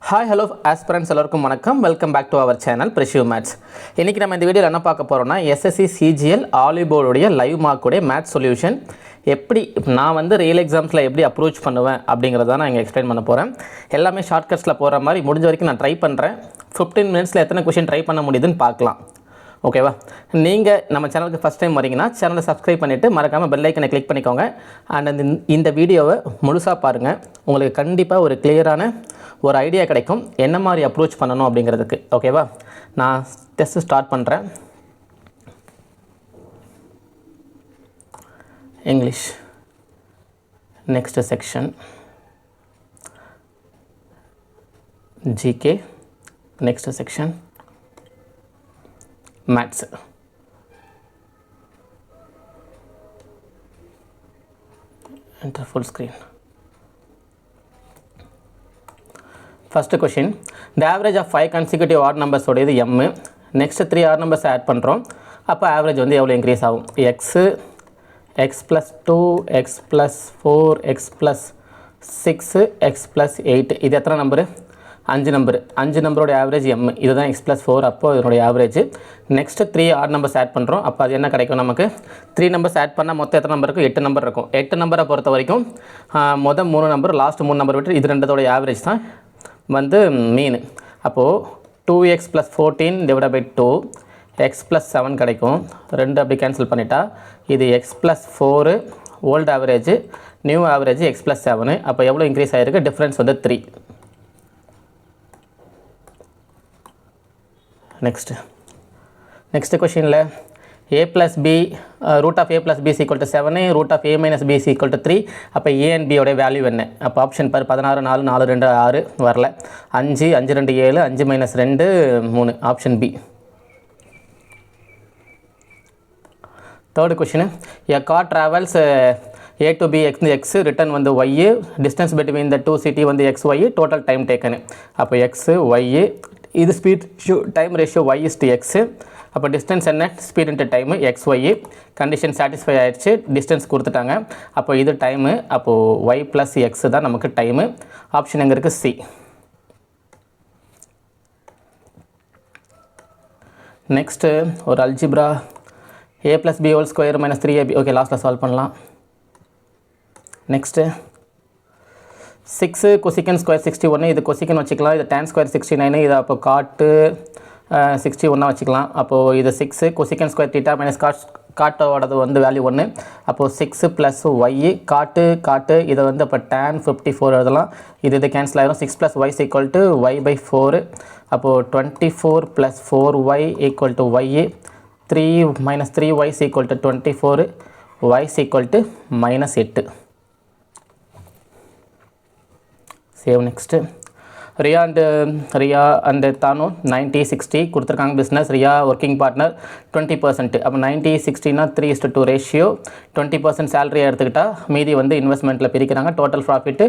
Hi hello aspirants எல்லோருக்கும் வணக்கம். Welcome back to our channel ப்ரெஷ்யூ மேத்ஸ். இன்றைக்கி நம்ம இந்த வீடியோவில் என்ன பார்க்க போகிறோம்னா எஸ்எஸ்சி சிஜிஎல் ஆலிபோர்டுடைய லைவ் மார்க்குடைய மேத்ஸ் சொல்யூஷன் எப்படி நான் வந்து ரியல் எக்ஸாம்ஸில் எப்படி அப்ரோச் பண்ணுவேன் அப்படிங்கிறத நான் இங்கே எக்ஸ்பிளைன் பண்ண போகிறேன். எல்லாமே ஷார்ட்கட்ஸில் போகிற மாதிரி முடிஞ்ச வரைக்கும் நான் ட்ரை பண்ணுறேன். 15 மினிட்ஸில் எத்தனை கொஷின் ட்ரை பண்ண முடியுதுன்னு பார்க்கலாம். ஓகேவா? நீங்கள் நம்ம சேனலுக்கு ஃபஸ்ட் டைம் வரீங்கன்னா சேனலை சப்ஸ்கிரைப் பண்ணிவிட்டு மறக்காமல் பெல் ஐக்கனை கிளிக் பண்ணிக்கோங்க. அண்ட் இந்த வீடியோவை முழுசாக பாருங்கள். உங்களுக்கு கண்டிப்பாக ஒரு கிளியரான ஒரு ஐடியா கிடைக்கும் என்ன மாதிரி அப்ரோச் பண்ணணும் அப்படிங்கிறதுக்கு. ஓகேவா? நான் டெஸ்ட் ஸ்டார்ட் பண்ணுறேன். English next section, GK next section, maths. Enter full screen. First question, the average of 5 consecutive odd numbers உடையது m. next 3 odd numbers add பண்ணுறோம். அப்போ average வந்து எவ்வளோ இன்க்ரீஸ் ஆகும்? x, x plus 2, x plus 4, x plus 6, x plus 8. இது எத்தனை number? 5 number. 5 நம்பரோடைய average m. இதுதான் x plus 4. அப்போ இதனுடைய average. Next 3 odd numbers add பண்ணுறோம். அப்போ அது என்ன கிடைக்கும் நமக்கு? 3 நம்பர்ஸ் ஆட் பண்ணால் மொத்தம் எத்தனை நம்பர் இருக்கும்? 8 நம்பர் இருக்கும். 8 நம்பரை பொறுத்த வரைக்கும் மொதல் 3 நம்பர் லாஸ்ட் 3 நம்பர் விட்டு இது ரெண்டதோடைய ஆவரேஜ் தான் வந்து மீன். அப்போது 2x plus 14 divided by 2, x plus 7 கிடைக்கும். 2 அப்படி கேன்சல் பண்ணிட்டா இது x plus 4 old average, new average x plus 7. அப்போ எவ்வளோ இன்க்ரீஸ் ஆகிருக்கு? டிஃப்ரென்ஸ் வந்து 3. நெக்ஸ்ட் கொஷினில் a plus b, root of a plus b is equal to 7, root of a minus b is equal to 3. அப்போ a and b உடைய value என்ன? அப்போ option bar 16, 4, 4, 2, 6 வரல. 5, 5, 2, 7, 5 minus 2, 3. Option b. Third question, a car travels a to b x, return வந்து y, distance between the two city வந்து x, y, total time taken. அப்போ x, y, இது speed time ratio y is to x. அப்போ distance என்ன? Speed into time x, y. Condition satisfy ஆகிடுச்சு, distance கொடுத்துட்டாங்க. அப்போ இது டைமு. அப்போது y + x தான் நமக்கு டைமு. ஆப்ஷன் எங்கே இருக்குது? சி. நெக்ஸ்ட்டு ஒரு algebra, a + b whole square - 3ab. Okay, லாஸ்ட்டில் சால்வ் பண்ணலாம். Next 6 கொசிக்கன் square 61. இது கொசிக்கன் வச்சுக்கலாம். இது tan ஸ்கொயர் 69. இது அப்போ காட்டு 61 வச்சுக்கலாம். அப்போது இது 6 கொசிக்கன் ஸ்கொயர் தீட்டா மைனஸ் காட்டோடது வந்து வேல்யூ 1. அப்போது 6 + y காட்டு இதை வந்து அப்போ tan 54 எழுதலாம். இது கேன்சல் ஆகிடும். 6 + y = y/4. அப்போது 24 + 4y = y. 3 - 3y = 24, y = -8. Save. Next Riya and Tanu 90-60 கொடுத்துருக்காங்க. Business Riya working partner 20%. அப்போ 90-60னா 3:2 ரேஷியோ. 20% சேலரியை எடுத்துக்கிட்டால் மீதி வந்து இன்வெஸ்ட்மெண்ட்டில் பிரிக்கிறாங்க. Total profit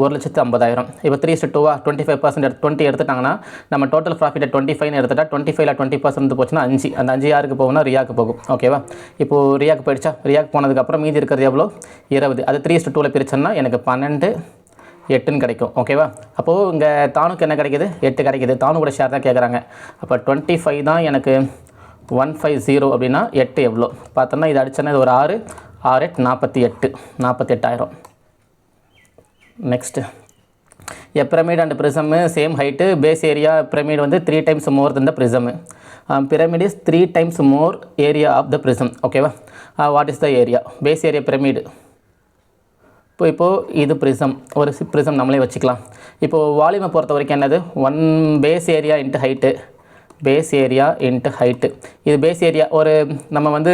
1,50,000. இப்போ 3:2 25% 20 எடுத்துட்டாங்கன்னா நம்ம டோட்டல் ப்ராஃபிட்டை 25 எடுத்துட்டா 25ல் 20% போச்சுன்னா 5. அந்த 5 யாருக்கு போகும்னா ரியாவுக்கு போகும். ஓகேவா? இப்போது ரியாவுக்கு போயிடுச்சா? ரியாவுக்கு போனதுக்கப்புறம் மீதி இருக்கிறது எவ்வளோ? 20. அது 3:2ல் பிரிச்சோன்னா எனக்கு 12, 8ன்னு கிடைக்கும். ஓகேவா? அப்போது இங்கே தானுக்கு என்ன கிடைக்கிது? 8 கிடைக்கிது. தானு கூட ஷேர் தான் கேட்குறாங்க. அப்போ 25 தான் எனக்கு 150 அப்படின்னா 8 எவ்வளோ பார்த்தோன்னா இது அடிச்சோன்னா இது ஒரு 6, 8 48,000. Next pyramid and prism same height. Base area pyramid வந்து 3 times more then the prism. Pyramid is 3 times more area of the prism. ஓகேவா? What is the area? Base area pyramid. இப்போது இது ப்ரிசம், ஒரு ப்ரிசம் நம்மளே வச்சுக்கலாம். இப்போது வால்யூமை பொறுத்த வரைக்கும் என்னது? 1 base area into height. Base area into height. இது பேஸ் ஏரியா ஒரு நம்ம வந்து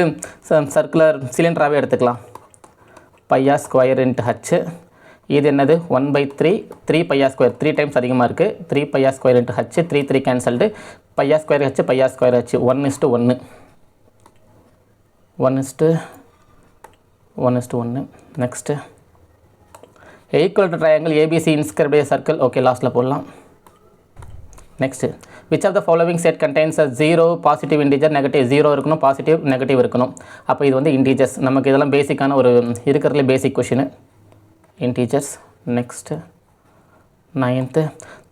சர்க்குலர் சிலிண்டராகவே எடுத்துக்கலாம். πr² into H. இது என்னது? 1/3 3πr². 3 times அதிகமாக இருக்குது. 3πr² into h. 3 cancelled. πr² h πr² h 1:1. 1:1. Next equal to triangle ABC inscribed by circle. Okay, லாஸ்ட்டில் போடலாம். Next which of the following set contains 0 positive integer negative? 0 இருக்கணும், positive negative இருக்கணும். அப்போ இது வந்து integers. நமக்கு இதெல்லாம் பேசிக்கான ஒரு இருக்கிறதுல பேசிக் question. Integers. Next 9th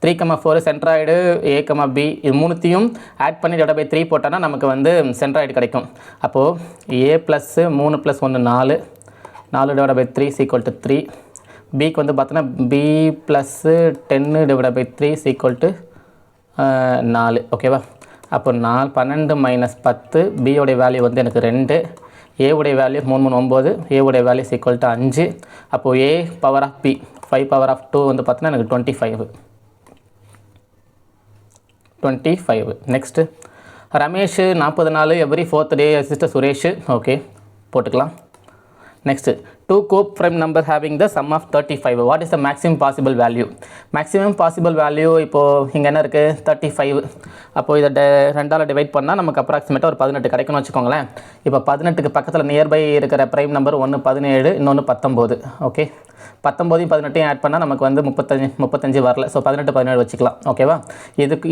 3,4 centroid A, B இது மூணுத்தையும் ஆட் பண்ணி டிவைட் பை 3 போட்டோன்னா நமக்கு வந்து சென்ட்ராய்டு கிடைக்கும். அப்போது A + 3 + 1 4 4 divide by 3 equal to 3. பிக்கு வந்து பார்த்தோன்னா B + 10 divide by 3 equal to 4. ஓகேவா? அப்போ 12 - 10 பியோடைய வேல்யூ வந்து எனக்கு 2, ஏவுடைய வேல்யூ 3 3 9, ஏவுடைய வேல்யூ ஈக்குவல் டு 5. அப்போது A power of B 5 power of 2 வந்து பார்த்தோன்னா எனக்கு 25. நெக்ஸ்ட்டு ரமேஷ் 40 நாள் every 4th day sister Suresh. Okay போட்டுக்கலாம். Next 2 cope frame number having the sum of 35. What is the maximum possible value? Maximum possible value இப்போது இங்கே என்ன இருக்குது 35. அப்போது இதை 2ஆல் டிவைட் பண்ணால் நமக்கு அப்ராக்சிமேட்டாக ஒரு 18 கிடைக்கும்னு வச்சுக்கோங்களேன். இப்போ 18க்கு பக்கத்தில் நியர்பை இருக்கிற ப்ரைம் நம்பர் ஒன்று 17, இன்னொன்று 19. ஓகே 19 18 ஆட் பண்ணால் நமக்கு வந்து 35 வரல. ஸோ 18 17 வச்சுக்கலாம். ஓகேவா?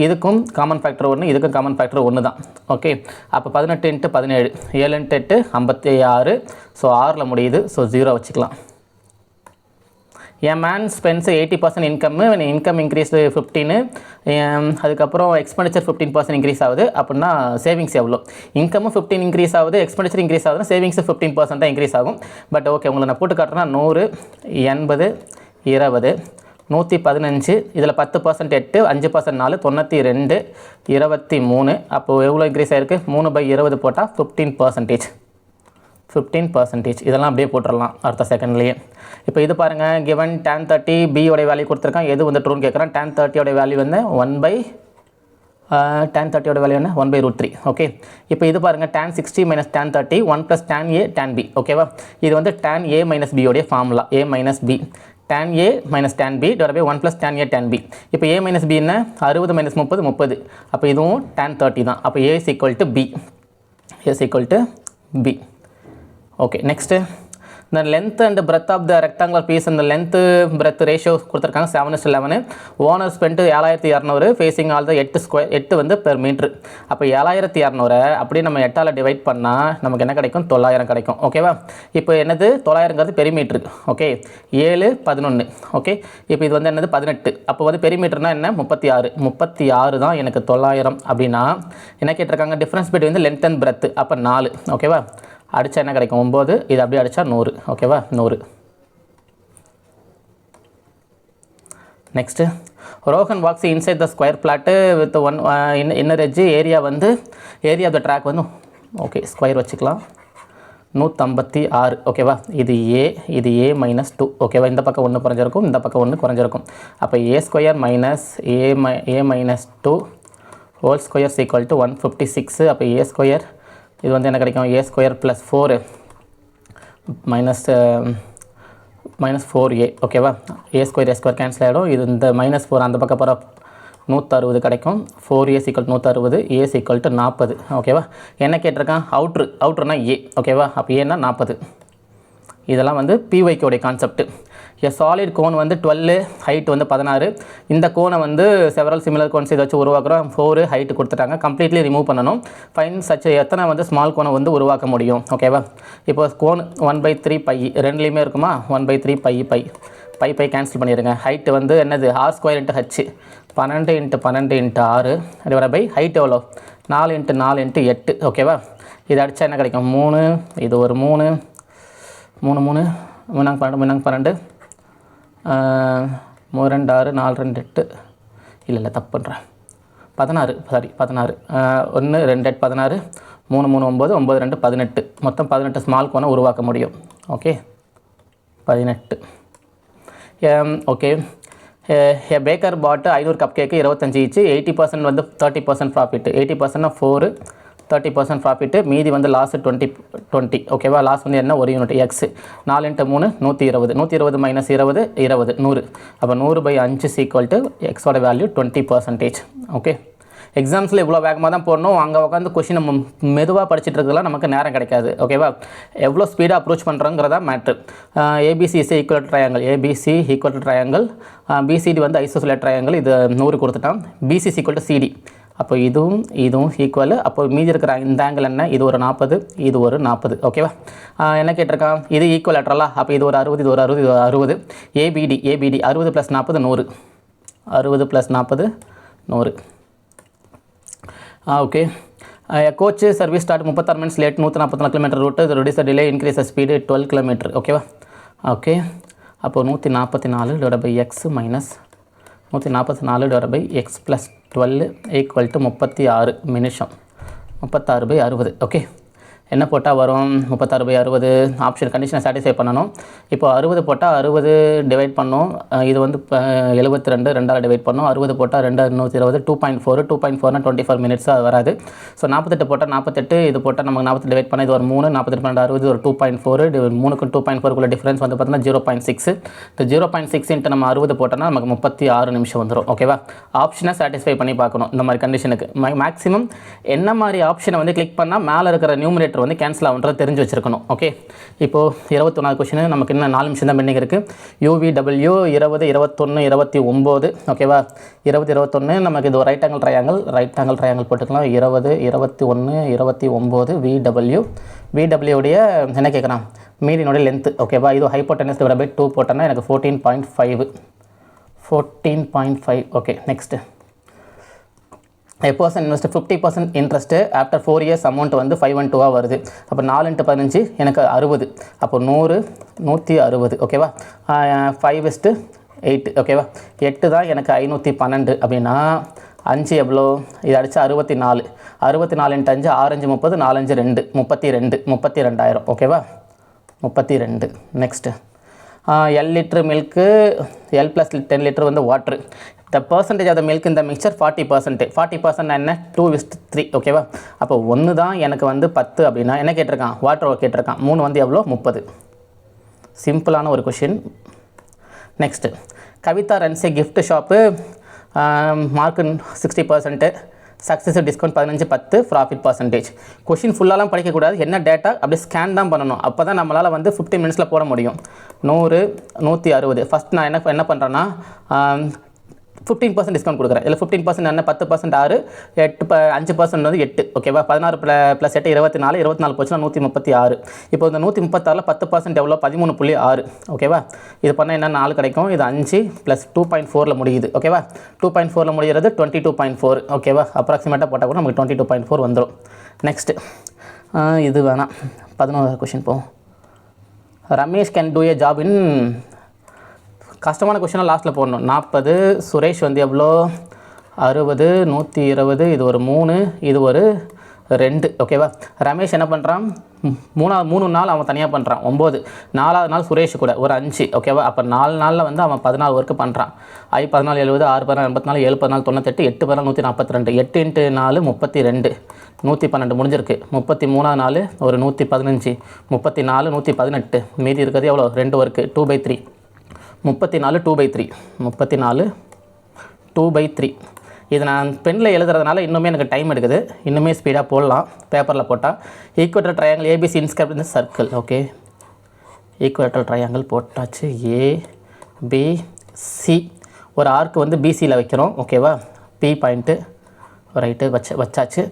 இதுக்கும் காமன் ஃபேக்டர் 1, இதுக்கும் காமன் ஃபேக்டர் 1 தான். ஓகே அப்போ 18 × 17 7 × 8 56. ஸோ 6ல் முடியுது. ஸோ 0 வச்சுக்கலாம். A man spends 80% income when income increased 15. அதுக்கப்புறம் எக்ஸ்பெண்டிச்சர் 15% இன்க்ரீஸ் ஆகுது. அப்படின்னா சேவிங்ஸ் எவ்வளோ? இன்கமும் 15 இன்க்ரீஸ் ஆகுது, எக்ஸ்பெண்டிச்சர் இன்க்ரீஸ் ஆகுதுன்னா சேவிங்ஸ் 15% தான் இன்க்ரீஸ் ஆகும். பட் ஓகே உங்களை நான் போட்டு காட்டுறேன்னா 100 80 20 115. இதில் 10% 8 5% 4 92 23. அப்போது எவ்வளோ இன்க்ரீஸ் ஆகிருக்கு? 3/20 போட்டால் 15%. இதெல்லாம் அப்படியே போட்டுடலாம் அடுத்த செகண்ட்லேயே. இப்போ இது பாருங்கள் given tan 30 பியோடைய வேல்யூ கொடுத்துருக்கான். எது வந்து ட்ரூன்னு கேட்குறான். tan 30 வேல்யூ வந்து tan 30 வேல்யூ என்ன 1/√3. ஓகே இப்போ இது பாருங்கள் tan 60 - tan 30 1 + tan A tan B. ஓகேவா? இது வந்து tan A - B உடைய formula A - B tan A - tan B divide by 1 + tan A tan B. இப்போ A - B என்ன 60 - 30 30. அப்போ இதுவும் tan 30 தான். அப்போ A = B. ஓகே நெக்ஸ்ட்டு இந்த length and breadth of the rectangular piece அந்த லென்த்து பிரெத் ரேஷியோ கொடுத்துருக்காங்க 7:11. Owner spend 7200 facing all the 8 வந்து பெர் மீட்ரு. அப்போ 7200 அப்படியே நம்ம 8ஆல் டிவைட் பண்ணால் நமக்கு என்ன கிடைக்கும் 900 கிடைக்கும். ஓகேவா? இப்போ என்னது 900ங்கிறது பெரிமீட்ரு. ஓகே 7 11. ஓகே இப்போ இது வந்து என்னது 18. அப்போ வந்து பெரிமீட்டர்னால் என்ன 36 தான் எனக்கு 900. அப்படின்னா என்ன கேட்டிருக்காங்க டிஃப்ரென்ஸ் பிட்வீன் வந்து லென்த் அண்ட் பிரெத். அப்போ 4. ஓகேவா? அடித்தா என்ன கிடைக்கும் 9. இது அப்படியே அடித்தா 100. ஓகேவா? 100. Next Rohan walks inside the square plot with one inner edge area of the track வந்து ஓகே ஸ்கொயர் வச்சுக்கலாம் 156. ஓகேவா? இது A -2. ஓகேவா? இந்த பக்கம் 1 குறைஞ்சிருக்கும், இந்த பக்கம் 1 குறைஞ்சிருக்கும். அப்போ A² - A-2 whole square equal to 156. அப்போ A² இது வந்து என்ன கிடைக்கும் A² + 4 -4A. ஓகேவா? A² கேன்சல் ஆகிடும். இது இந்த -4 அந்த பக்கம் போகிற 160 கிடைக்கும். 4A = 160, A = 40. ஓகேவா? என்ன கேட்டிருக்கான் அவுட்ருனா A. ஓகேவா? அப்போ ஏன்னா 40. இதெல்லாம் வந்து பிஒய்க்கோடைய கான்செப்ட். எ சாலிட் கோன் வந்து 12, ஹைட் வந்து 16. இந்த கோனை வந்து செவரல் சிமிலர் கோன்ஸ் இதை வச்சு உருவாக்குறோம். 4 ஹைட் கொடுத்துட்டாங்க. கம்ப்ளீட்லி ரிமூவ் பண்ணணும். ஃபைன் சச் எத்தனை வந்து ஸ்மால் கோனை வந்து உருவாக்க முடியும். ஓகேவா? இப்போ கோன் 1/3 பை ரெண்டுலேயுமே இருக்குமா 1/3 பை கேன்சல் பண்ணிடுங்க. ஹைட்டு வந்து என்னது R² × H 12 × 12 × 6 divide by height எவ்வளோ 4 × 4 × 8. ஓகேவா? இது அடித்தா என்ன கிடைக்கும் 3. இது ஒரு 3 3 12 3 2 6 4 2 8 இல்லை தப்பு பண்ணுறேன் 16 1 2 8 16 3 3 9 9 2 18 மொத்தம் 18 ஸ்மால் கோனை உருவாக்க முடியும். ஓகே 18. ஓகே ஏ பேக்கர் பாட்டு 500 கப் கேக்கு 25 ஈச்சு 80% வந்து 30% ப்ராஃபிட் 80%னா 4 30% ப்ராஃபிட்டு மீதி வந்து லாஸ் 20. ஓகேவா? லாஸ் வந்து என்ன ஒரு யூனிட் எக்ஸ் 4 × 3 120 120 - 20 20 100. அப்போ 100/5 ஈக்குவல் டு எக்ஸோட வேல்யூ 20%. ஓகே எக்ஸாம்ஸில் இவ்வளோ வேகமாக தான் போடணும். அங்கே உட்காந்து கொஷின் நம்ம மெதுவாக படிச்சுட்டு இருக்கிறதுலாம் நமக்கு நேரம் கிடைக்காது. ஓகேவா? எவ்வளோ ஸ்பீடாக அப்ரோச் பண்ணுறோங்கிறதா matter. ABC is equal triangle ABC equal to triangle BCD வந்து ஐசோசோலேட் ட்ரையாங்கிள் இது 100 கொடுத்துட்டான். BCC equal to CD. அப்போ இதுவும் ஈக்குவல். அப்போ மீதி இருக்கிற இந்த ஆங்கிள் என்ன இது ஒரு 40 இது ஒரு 40. ஓகேவா? என்ன கேட்டிருக்கான் இது ஈக்குவல் லேட்ரலா. அப்போ இது ஒரு 60 இது ஒரு 60 இது ஒரு 60. ABD 60 + 40 100. 60 + 40 100. Okay. Coach service start 36 minutes லேட் 144 km route reduce the delay increase the speed 12 km. ஓகேவா? ஓகே. அப்போ 144/x மைனஸ் 144/x + 12 = 36 நிமிஷம். 36/60. ஓகே. என்ன போட்டால் வரும்? 36/60. ஆப்ஷன் கண்டிஷனை சாட்டிஸ்ஃபை பண்ணணும். இப்போ 60 போட்டால் 60 டிவைட் பண்ணோம். இது வந்து 72 2ஆல் டிவைட் பண்ணோம். 60 போட்டால் 2 220 2.4 2.4னா 24 minutes அது வராது. ஸோ 48 போட்டால் 48, இது போட்டால் நமக்கு 40 டிவைட் பண்ணால் இது ஒரு 3, 48 12 60 ஒரு 2.4, 3க்கும் 2.4க்குள்ள டிஃப்ரென்ஸ் வந்து பார்த்தீங்கன்னா 0.6. இந்த 0.6 இன்ட்டு நம்ம 60 போட்டோம்னா நமக்கு 36 நிமிஷம் வந்துடும். ஓகேவா? ஆப்ஷனை சாட்டிஸ்ஃபை பண்ணி பார்க்கணும் இந்த மாதிரி கண்டிஷனுக்கு. மேக்ஸிமம் என்ன மாதிரி ஆப்ஷனை வந்து கிளிக் பண்ணால் மேலே இருக்கிற நியூமரேட்டர் வந்து கேன்சல் ஆகுன்றது தெரிஞ்சு வச்சிருக்கணும். ஓகே. இப்போது 21வது கொஸ்டின் நமக்கு இன்னும் 4 நிமிஷம் தான் பெண்டிங் இருக்குது. UVW 20 21 29. ஓகேவா? 20 21 நமக்கு இது ஒரு ரைட் ஆங்கிள் ட்ரையாங்கிள் போட்டுக்கலாம். 20 21 29 VW உடைய என்ன கேட்குறான்? மீடியனுடைய லென்த்து. ஓகேவா? இது ஹைப்போட்டெனஸ் / 2 போட்டோன்னா எனக்கு 14.5. Okay. Next a person invest 50% interest after 4 years amount வந்து 512 வருது. அப்போ 4 × 15 எனக்கு 60. அப்போ 100 160. ஓகேவா? 5:8. ஓகேவா? 8 தான் எனக்கு 512 அப்படின்னா 5 எவ்வளோ? இது அடித்தா 64. 64 × 5 6 5 30 4 5 2 32,000. ஓகேவா? 32. Next L litre milk L + 10 litre வந்து water. the percentage of the milk in the mixture 40%. 40% என்ன? 2:3. ஓகேவா? அப்போ 1 தான் எனக்கு வந்து 10 அப்படின்னா என்ன கேட்டிருக்கான்? வாட்டர் கேட்டிருக்கான். 3 வந்து எவ்வளோ? 30. சிம்பிளான ஒரு question. Next Kavitha runs gift shop mark 60%, success discount 15 10 profit percentage. Question ஃபுல்லாலாம் படிக்கக்கூடாது. என்ன டேட்டா அப்படியே ஸ்கேன் தான் பண்ணணும். அப்போ தான் நம்மளால் வந்து 15 minutesல போட முடியும். 100 160. ஃபஸ்ட் நான் என்ன பண்ணுறேன்னா 15% டிஸ்கவுண்ட் கொடுக்குறேன். இல்லை 15% என்ன? 10% 6 8 5% வந்து 8. ஓகேவா? 16 + 8 24. 24 போச்சுன்னா 136. இப்போ இந்த 136ல் 10% எவ்வளோ? 13.6. ஓகேவா? இது பண்ணால் என்ன 4 கிடைக்கும். இது 5 + 2.4ல் முடியுது. ஓகேவா? 2.4ல் முடிகிறது 22.4. ஓகேவா? அப்ராக்சிமேட்டாக போட்டால் கூட நமக்கு 22.4 வந்துடும். நெக்ஸ்ட்டு இது வேணாம். 11வது கொஷின் போவோம். Ramesh can do a job இன் கஷ்டமான கொஷினாக லாஸ்ட்டில் போடணும். 40. சுரேஷ் வந்து எவ்வளோ? 60 120. இது ஒரு 3, இது ஒரு 2. ஓகேவா? ரமேஷ் என்ன பண்ணுறான்? 3 நாள் அவன் தனியாக பண்ணுறான் 9. 4வது நாள் சுரேஷ் கூட ஒரு 5. ஓகேவா? அப்போ 4 நாளில் வந்து அவன் 14 ஒர்க்கு பண்ணுறான். 14 70 6 14 84 7 14 98 8 14 142. 8 × 4 32. 112 முடிஞ்சிருக்கு. 33வது நாள் ஒரு 115. 34 118. மீதி இருக்கிறது எவ்வளோ? 2 ஒர்க்கு 2/3. 34 2/3. 34 2/3. இது நான் பெனில் எழுதுறதுனால இன்னுமே எனக்கு டைம் எடுக்குது. இன்னுமே ஸ்பீடாக போடலாம் பேப்பரில் போட்டால். ஈக்குவேட்டர் ட்ரையாங்கிள் ஏபிசி இன்ஸ்கிரைப்ட் இந்த சர்க்கிள். ஓகே. ஈக்குவேட்டர் ட்ரையாங்கிள் போட்டாச்சு. ஏபிசி ஒரு ஆர்க்கு வந்து பிசியில் வைக்கிறோம். ஓகேவா? பி பாயிண்ட்டு ரைட்டு வச்சாச்சு.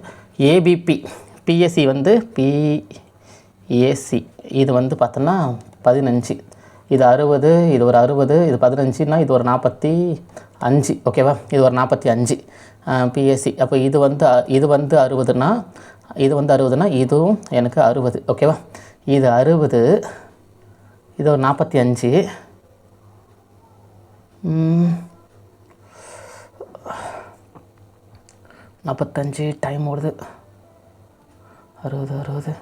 ஏபிபி பிஎஸ்சி வந்து பிஏசி இது வந்து பார்த்தோன்னா 15. இது 60, இது ஒரு 60, இது 15னா இது ஒரு 45. ஓகேவா? இது ஒரு 45 பிஎஸ்சி. அப்போ இது வந்து 60னா இதுவும் எனக்கு 60. ஓகேவா? இது 60, இது ஒரு 45. 45 டைம் ஓடுது. 60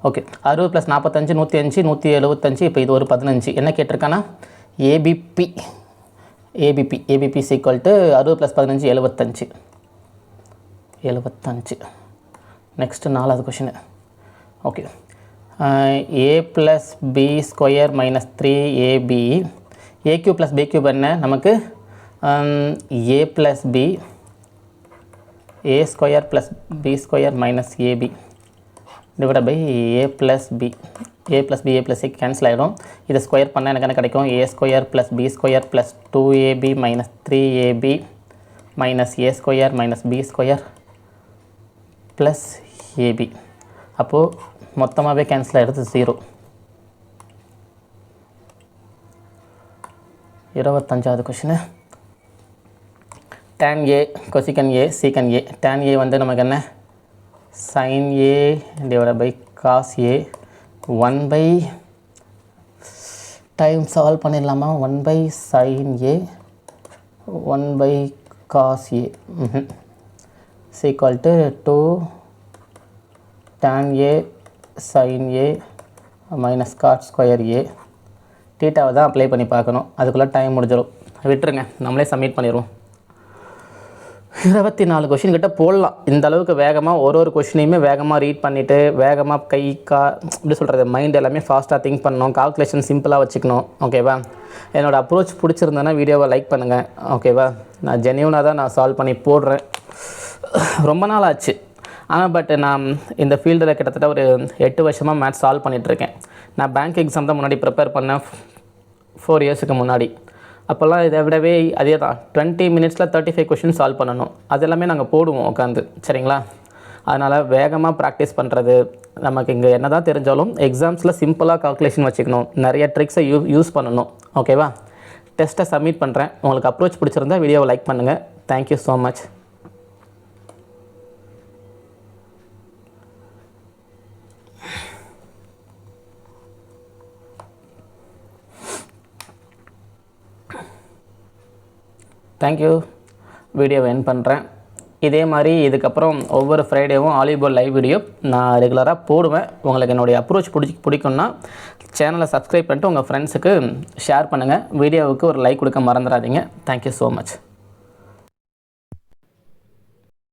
ஓகே. 60 + 45 105 175. இப்போ இது ஒரு 15. என்ன கேட்டிருக்கானா? ஏபிபி = 60 + 15 75. நெக்ஸ்ட்டு 4வது question. Okay. a + b² - 3ab. a³ + b³ என்ன நமக்கு? a + b a² + b² - ab divide by a + b. a + b a + c cancel ஆகிடும். இதை ஸ்கொயர் பண்ணால் எனக்கு என்ன கிடைக்கும்? a² + b² + 2ab - 3ab - a² - b² + ab. அப்போது மொத்தமாகவே கேன்சல் ஆகிடுது 0. 25வது question. tan a cosecant a secant a. tan a வந்து நமக்கு என்ன sin a divided by cos a 1 by time solve பண்ணிடலாமா 1 by sin a 1 by cos a is equal to 2 tan a sin a minus cot square a. தீட்டாவை தான் apply பண்ணி பார்க்கணும், அதுக்குள்ளே time முடிஞ்சிடும், விட்டுருங்க, நம்மளே சப்மிட் பண்ணிடுவோம். 24 கொஷின் கிட்ட போடலாம். இந்த அளவுக்கு வேகமாக ஒரு கொஷினையுமே வேகமாக ரீட் பண்ணிவிட்டு வேகமாக எப்படி சொல்கிறது, மைண்ட் எல்லாமே ஃபாஸ்ட்டாக திங்க் பண்ணணும், கால்குலேஷன் சிம்பிளாக வச்சுக்கணும். ஓகேவா? என்னோடய அப்ரோச் பிடிச்சிருந்தேன்னா வீடியோவை லைக் பண்ணுங்கள். ஓகேவா? நான் ஜென்யூனாக தான் நான் சால்வ் பண்ணி போடுறேன். ரொம்ப நாள் ஆச்சு, ஆனால் பட் நான் இந்த ஃபீல்டில் கிட்டத்தட்ட ஒரு 8 வருஷமாக மேத்ஸ் சால்வ் பண்ணிகிட்ருக்கேன். நான் பேங்க் எக்ஸாம் தான் முன்னாடி ப்ரிப்பேர் பண்ணேன் 4 இயர்ஸுக்கு முன்னாடி. அப்போல்லாம் இதை விடவே அதே தான் 20 மினிட்ஸில் 35 கொஷின் சால்வ் பண்ணணும். அது எல்லாமே நாங்கள் போடுவோம் உட்காந்து. சரிங்களா? அதனால் வேகமாக ப்ராக்டிஸ் பண்ணுறது, நமக்கு இங்கே என்ன தான் தெரிஞ்சாலும் எக்ஸாம்ஸில் சிம்பிளாக கால்குலேஷன் வச்சுக்கணும், நிறைய ட்ரிக்ஸை யூஸ் பண்ணணும். ஓகேவா? டெஸ்ட்டை சப்மிட் பண்ணுறேன். உங்களுக்கு அப்ரோச் பிடிச்சிருந்தா வீடியோவை லைக் பண்ணுங்கள். Thank you so much. தேங்க்யூ. வீடியோவை எண்ட் பண்ணுறேன். இதே மாதிரி இதுக்கப்புறம் ஒவ்வொரு ஃப்ரைடேவும் வாலிபால் லைவ் வீடியோ நான் ரெகுலராக போடுவேன். உங்களுக்கு என்னுடைய அப்ரோச் பிடிக்கும்னா சேனலை சப்ஸ்கிரைப் பண்ணிட்டு உங்கள் ஃப்ரெண்ட்ஸுக்கு ஷேர் பண்ணுங்கள். வீடியோவுக்கு ஒரு லைக் கொடுக்க மறந்துடாதீங்க. Thank you so much.